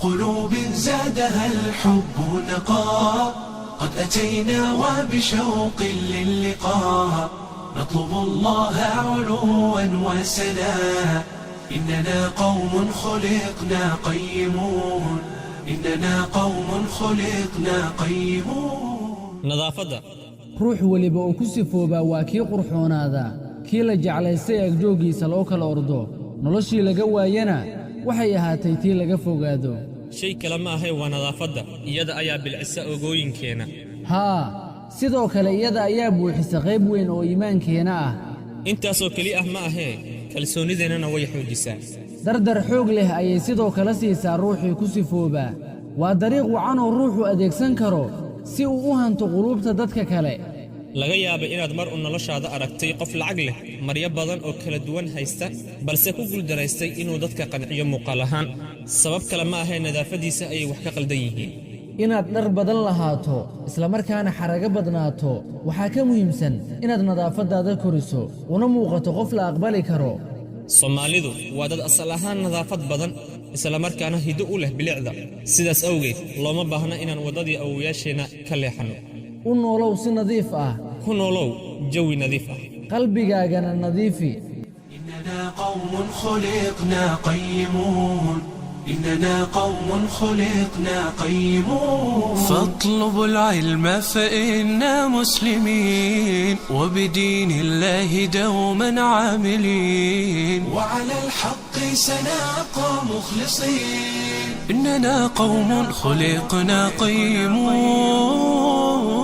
قلوب زادها الحب نقاها، قد أتينا وبشوق للقاها، نطلب الله علوا وسنا. إننا قوم خلقنا قيمون، إننا قوم خلقنا قيمون. نظافة ruux waliba oo ku sifoobaa waa kii qurxoonaada, kii la jeclaystay agjoogiisa loo kala ordo, noloshii laga waayana waxay ahaatay tii laga fogaado. shay kale ma ahay waa nadaafadda, iyada ayaa bilcisa ogooyinkeena. haa, sidoo kale iyada ayaa buuxisa qayb weyn oo iimaankeena ah. intaasoo keli ah ma ahee, kalsoonideennana way xoojisaa. dardar xoog leh ayay sidoo kale siisaa ruuxii ku sifoobaa. waa dariiq wacan oo ruuxu adeegsan karo si uu u hanto quluubta dadka kale. laga yaabay inaad mar u noloshaada aragtay qof lacag leh, maryo badan oo kala duwan haysta, balse ku guuldaraystay inuu dadka qanciyo muuqaal ahaan. sabab kale ma ahee nadaafadiisa ayay wax ka qaldan yihiin. inaad dhar badan lahaato isla markaana xarago badnaato waxaa ka muhiimsan inaad nadaafadaada koriso una muuqato qof la aqbali karo. Soomaalidu waa dad asal ahaan nadaafad badan, isla markaana hiddo u leh bilicda. sidaas awgeed looma baahna inaan wadadii awoowayaasheena ka leexano. u noolow si nadiif ah, ku noolow jawi nadiif ah, qalbigaagana nadiifi. إننا قوم خلقنا قيمون، إننا قوم خلقنا قيمون. فاطلبوا العلم فإنا مسلمين، وبدين الله دوما عاملين، وعلى الحق سنبقى مخلصين. إننا قوم خلقنا قيمون.